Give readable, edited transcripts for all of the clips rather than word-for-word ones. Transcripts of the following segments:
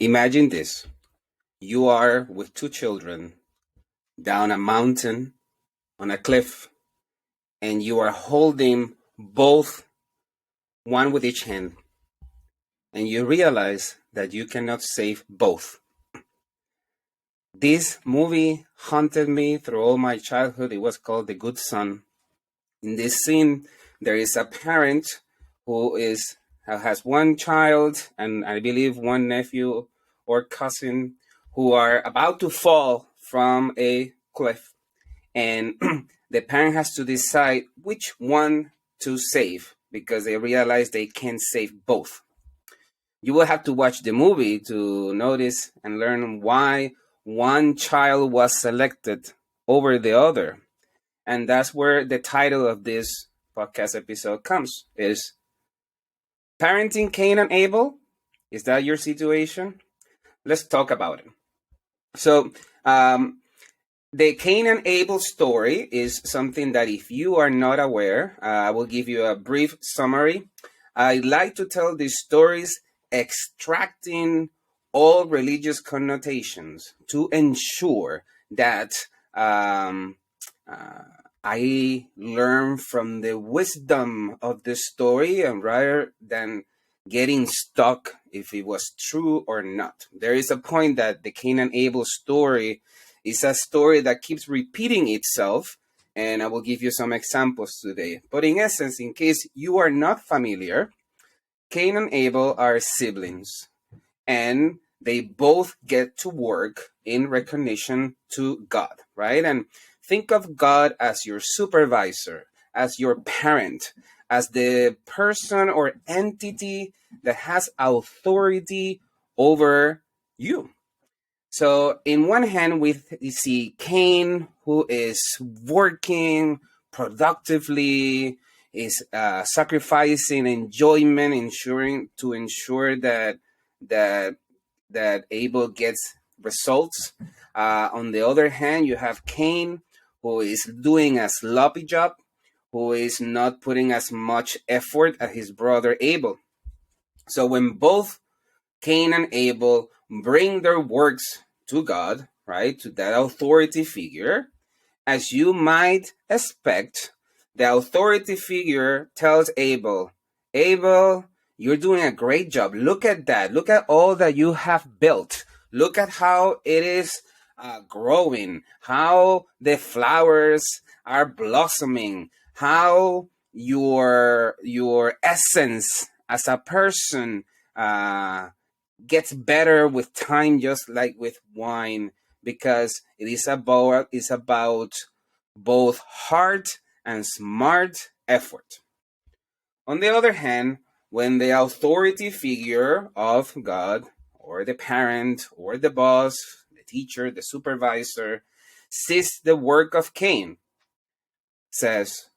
Imagine this. You are with two children down a mountain on a cliff, and you are holding both, one with each hand, and you realize that you cannot save both. This movie haunted me through all my childhood. It was called The Good Son. In this scene, there is a parent who has one child and I believe one nephew or cousin who are about to fall from a cliff, and the parent has to decide which one to save because they realize they can't save both. You will have to watch the movie to notice and learn why one child was selected over the other. And that's where the title of this podcast episode comes, is Parenting Cain and Abel. Is that your situation? Let's talk about it. So, the Cain and Abel story is something that if you are not aware, I will give you a brief summary. I like to tell these stories extracting all religious connotations to ensure that I learn from the wisdom of the story, and rather than getting stuck if it was true or not. There is a point that the Cain and Abel story is a story that keeps repeating itself, and I will give you some examples today. But in essence, in case you are not familiar, Cain and Abel are siblings, and they both get to work in recognition to God, right? And think of God as your supervisor, as your parent, as the person or entity that has authority over you. So, in one hand, we see Cain, who is working productively, is sacrificing enjoyment, to ensure that that that Abel gets results. On the other hand, you have Cain, who is doing a sloppy job, who is not putting as much effort as his brother Abel. So when both Cain and Abel bring their works to God, right, to that authority figure, as you might expect, the authority figure tells Abel, Abel, you're doing a great job. Look at that. Look at all that you have built. Look at how it is growing, how the flowers are blossoming, how your essence as a person gets better with time, just like with wine, because it's about both hard and smart effort. On the other hand, when the authority figure of God, or the parent, or the boss, the teacher, the supervisor, sees the work of Cain, says,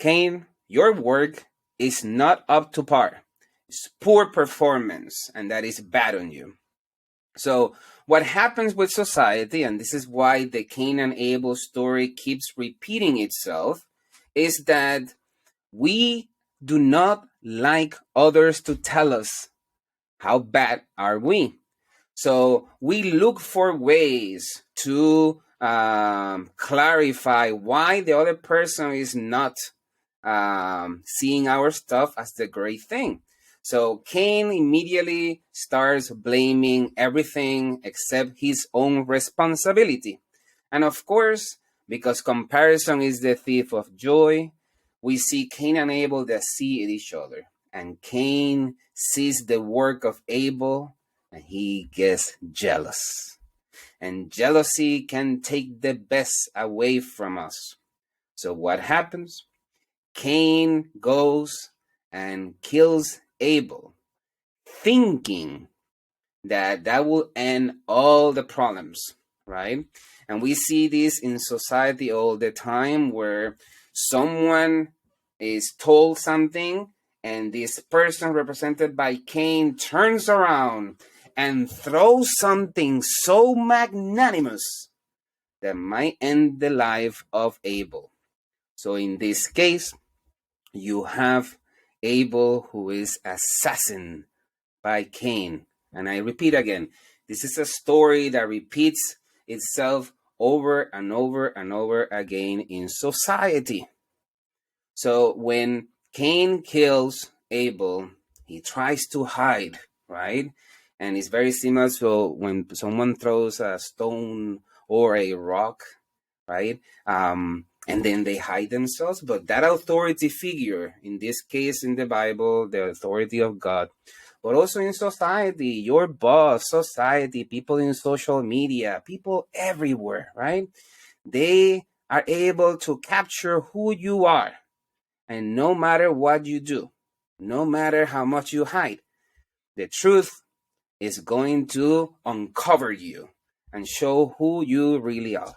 Cain, your work is not up to par. It's poor performance, and that is bad on you. So what happens with society, and this is why the Cain and Abel story keeps repeating itself, is that we do not like others to tell us how bad are we. So we look for ways to clarify why the other person is not seeing our stuff as the great thing. So Cain immediately starts blaming everything except his own responsibility. And of course, because comparison is the thief of joy, we see Cain and Abel deceive each other. And Cain sees the work of Abel and he gets jealous. And jealousy can take the best away from us. So what happens? Cain goes and kills Abel, thinking that that will end all the problems, right? And we see this in society all the time, where someone is told something and this person represented by Cain turns around and throws something so magnanimous that might end the life of Abel. So in this case, you have Abel, who is assassinated by Cain, And I repeat again, this is a story that repeats itself over and over and over again in society. So when Cain kills Abel, he tries to hide, right? And it's very similar to when someone throws a stone or a rock, right? And then they hide themselves. But that authority figure, in this case in the Bible, the authority of God, but also in society, your boss, society, people in social media, people everywhere, right? They are able to capture who you are. And no matter what you do, no matter how much you hide, the truth is going to uncover you and show who you really are.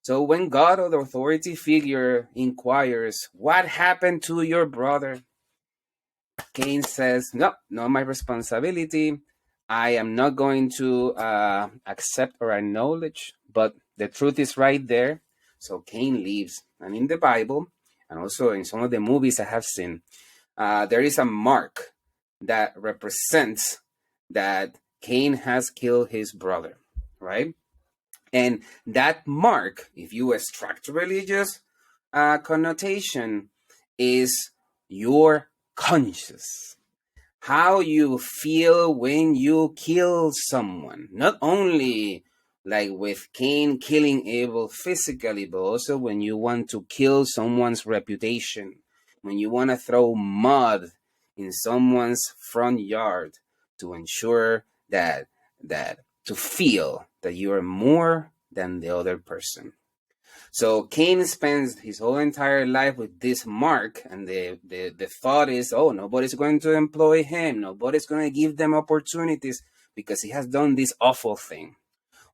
So when God or the authority figure inquires, what happened to your brother? Cain says, no, not my responsibility. I am not going to accept or acknowledge, but the truth is right there. So Cain leaves. And in the Bible, and also in some of the movies I have seen, there is a mark that represents that Cain has killed his brother, right? And that mark, if you extract religious connotation, is your conscience. How you feel when you kill someone. Not only like with Cain killing Abel physically, but also when you want to kill someone's reputation, when you want to throw mud in someone's front yard to ensure that to feel that you are more than the other person. So Cain spends his whole entire life with this mark, and the thought is, oh, nobody's going to employ him. Nobody's going to give them opportunities because he has done this awful thing.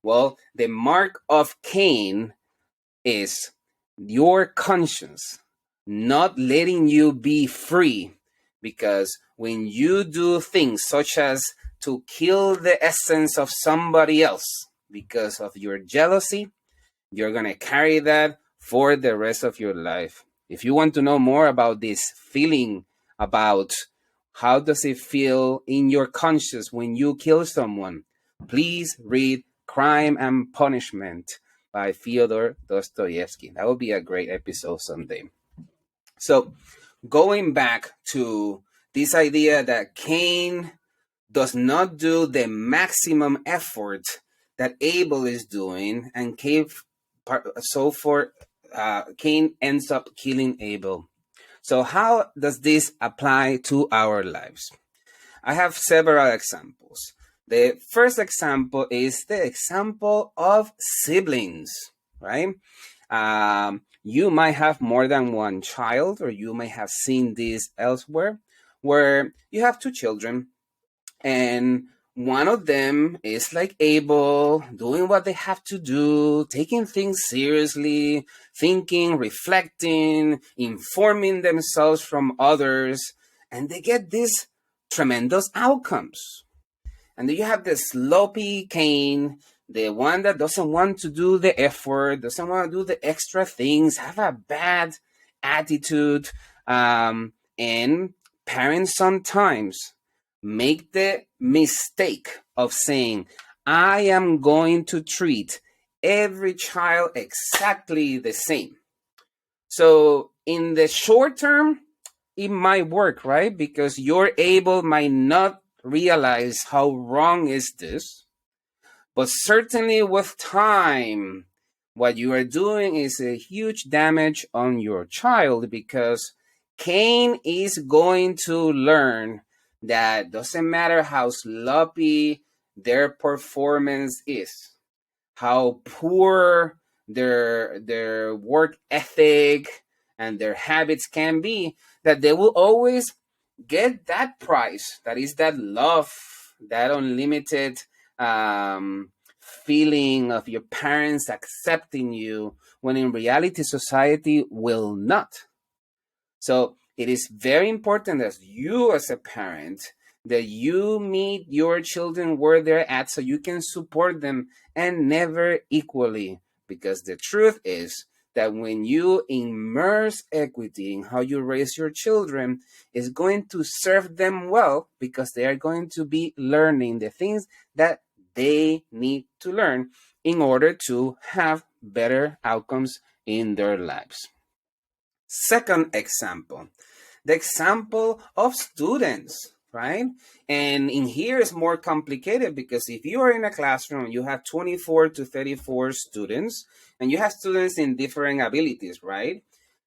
Well, the mark of Cain is your conscience not letting you be free, because when you do things such as to kill the essence of somebody else because of your jealousy, you're going to carry that for the rest of your life. If you want to know more about this feeling, about how does it feel in your conscience when you kill someone, please read Crime and Punishment by Fyodor Dostoevsky. That will be a great episode someday. So going back to this idea that Cain does not do the maximum effort that Abel is doing, and Cain ends up killing Abel. So how does this apply to our lives? I have several examples. The first example is the example of siblings, right? You might have more than one child, or you may have seen this elsewhere, where you have two children, and one of them is like Abel, doing what they have to do, taking things seriously, thinking, reflecting, informing themselves from others, and they get these tremendous outcomes. And then you have the sloppy Cain, the one that doesn't want to do the effort, doesn't want to do the extra things, have a bad attitude, and parents sometimes make the mistake of saying, I am going to treat every child exactly the same. So in the short term, it might work, right? Because your Abel might not realize how wrong is this. But certainly with time, what you are doing is a huge damage on your child, because Cain is going to learn that doesn't matter how sloppy their performance is, how poor their work ethic and their habits can be, that they will always get that prize, that is that love, that unlimited feeling of your parents accepting you, when in reality society will not. So it is very important as you as a parent that you meet your children where they're at, so you can support them, and never equally, because the truth is that when you immerse equity in how you raise your children, is going to serve them well because they are going to be learning the things that they need to learn in order to have better outcomes in their lives. Second example, the example of students, right? And in here is more complicated because if you are in a classroom, you have 24 to 34 students, and you have students in different abilities, right?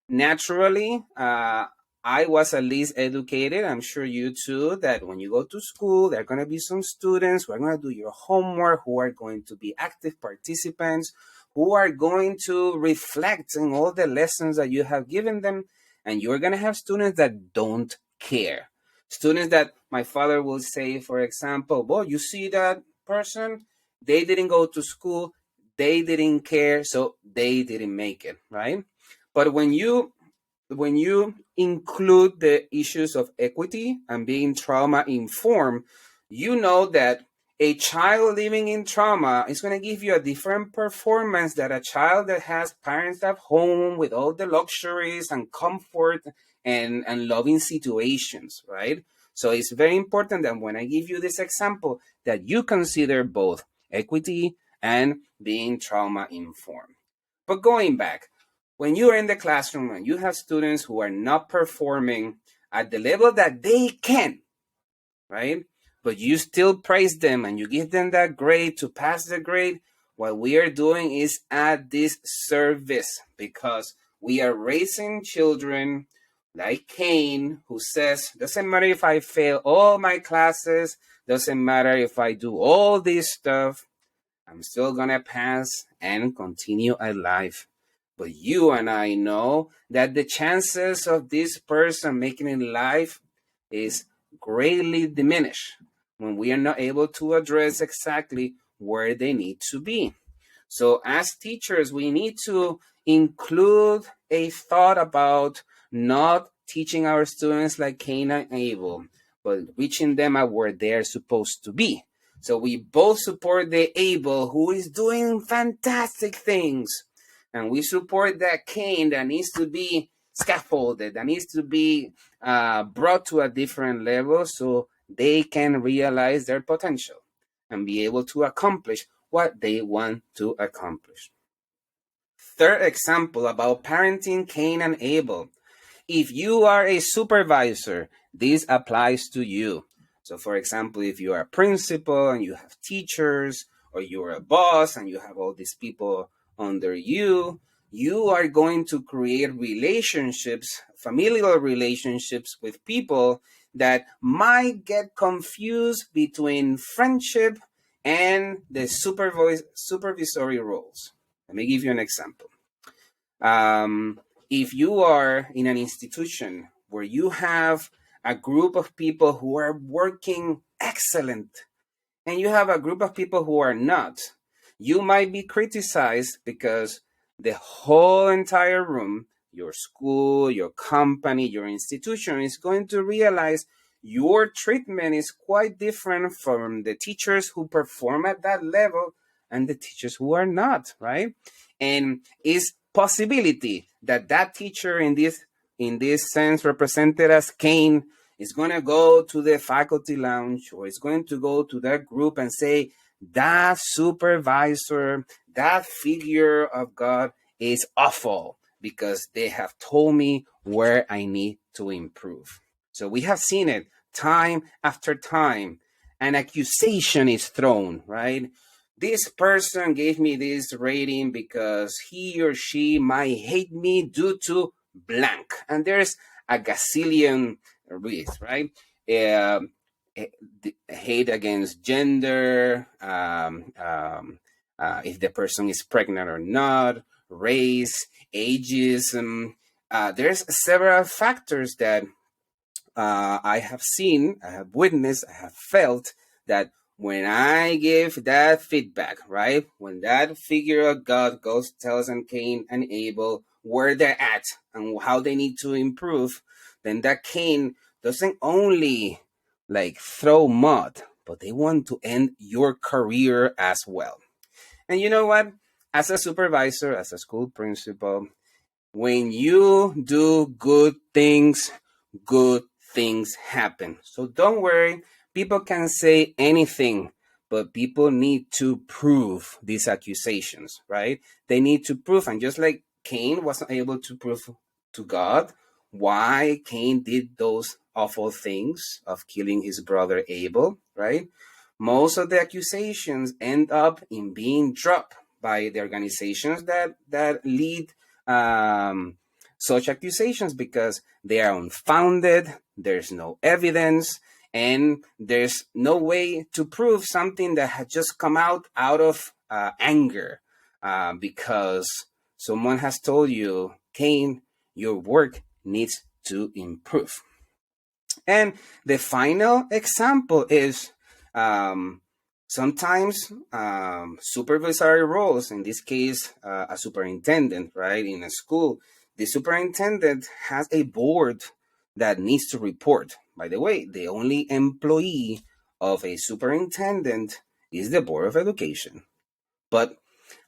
Naturally, I was at least educated. I'm sure you too, that when you go to school, there are going to be some students who are going to do your homework, who are going to be active participants, who are going to reflect on all the lessons that you have given them. And you're going to have students that don't care. Students that my father will say, for example, well, you see that person, they didn't go to school, they didn't care, so they didn't make it, right? But when you include the issues of equity and being trauma informed, you know that a child living in trauma is going to give you a different performance than a child that has parents at home with all the luxuries and comfort and loving situations, right? So it's very important that when I give you this example, that you consider both equity and being trauma informed. But going back, when you are in the classroom and you have students who are not performing at the level that they can, right? But you still praise them and you give them that grade to pass the grade, what we are doing is a disservice because we are raising children like Cain, who says, doesn't matter if I fail all my classes, doesn't matter if I do all this stuff, I'm still gonna pass and continue a life. But you and I know that the chances of this person making it in life is greatly diminished when we are not able to address exactly where they need to be. So as teachers, we need to include a thought about not teaching our students like Cain and Abel, but reaching them at where they're supposed to be. So we both support the Abel who is doing fantastic things. And we support that Cain that needs to be scaffolded, that needs to be brought to a different level so they can realize their potential and be able to accomplish what they want to accomplish. Third example about parenting Cain and Abel. If you are a supervisor, this applies to you. So, for example, if you are a principal and you have teachers, or you're a boss and you have all these people under you, you are going to create relationships, familial relationships with people that might get confused between friendship and the supervisory roles. Let me give you an example. If you are in an institution where you have a group of people who are working excellent and you have a group of people who are not, you might be criticized because the whole entire room, your school, your company, your institution is going to realize your treatment is quite different from the teachers who perform at that level and the teachers who are not, right? And it's possibility that that teacher in this sense represented as Cain is going to go to the faculty lounge or is going to go to that group and say, that supervisor, that figure of God is awful because they have told me where I need to improve. So we have seen it time after time. An accusation is thrown, right? This person gave me this rating because he or she might hate me due to blank. And there's a gazillion reasons, right? Um, Hate against gender, if the person is pregnant or not, race, ageism. There's several factors that I have seen, I have witnessed, I have felt that when I give that feedback, right, when that figure of God goes, tells them Cain and Abel where they're at and how they need to improve, then that Cain doesn't only like throw mud, but they want to end your career as well. And you know what? as a supervisor, as a school principal, when you do good things happen. So don't worry, people can say anything, but people need to prove these accusations, right? They need to prove, and just like Cain wasn't able to prove to God why Cain did those awful things of killing his brother Abel, right? Most of the accusations end up in being dropped by the organizations that lead um, such accusations because they are unfounded. There's no evidence, and there's no way to prove something that had just come out of anger because someone has told you, Cain, your work needs to improve. And the final example is um, sometimes supervisory roles, in this case, a superintendent, right, in a school. The superintendent has a board that needs to report. By the way, the only employee of a superintendent is the Board of Education. But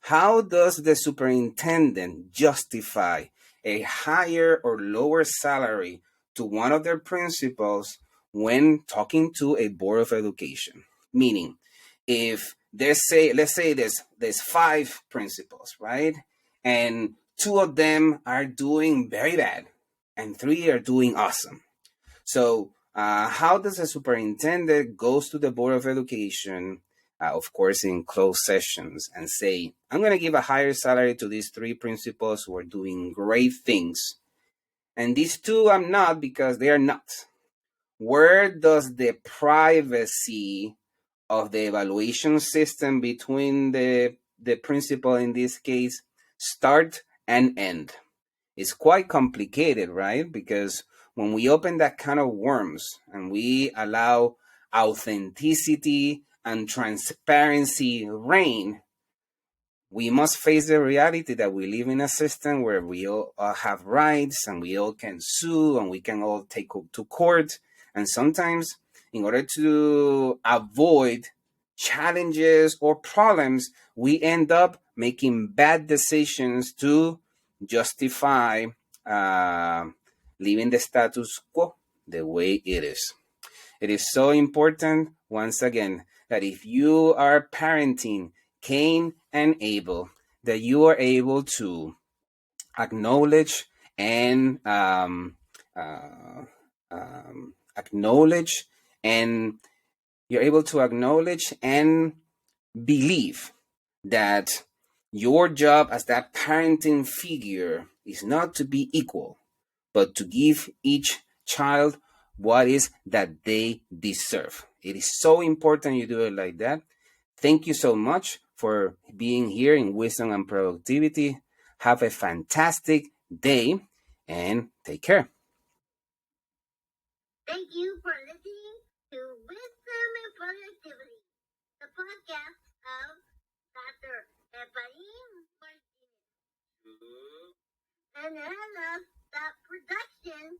how does the superintendent justify a higher or lower salary to one of their principals when talking to a board of education? Meaning, if let's say there's five principals, right? And two of them are doing very bad and three are doing awesome. So, how does a superintendent goes to the board of education, of course, in closed sessions, and say, "I'm going to give a higher salary to these three principals who are doing great things, and these two I'm not because they are not." Where does the privacy of the evaluation system between the principal in this case start and end? It's quite complicated, right? Because when we open that kind of worms and we allow authenticity and transparency reign, we must face the reality that we live in a system where we all have rights and we all can sue and we can all take to court. And sometimes, in order to avoid challenges or problems, we end up making bad decisions to justify uh, leaving the status quo the way it is. It is so important, once again, that if you are parenting Cain and Abel, that you are able to acknowledge and acknowledge and you're able to acknowledge and believe that your job as that parenting figure is not to be equal, but to give each child what is that they deserve. It is so important you do it like that. Thank you so much for being here in Wisdom and Productivity. Have a fantastic day and take care. Thank you for listening to Wisdom and Productivity, the podcast of Dr. Ephraim Martinez. And I love that production.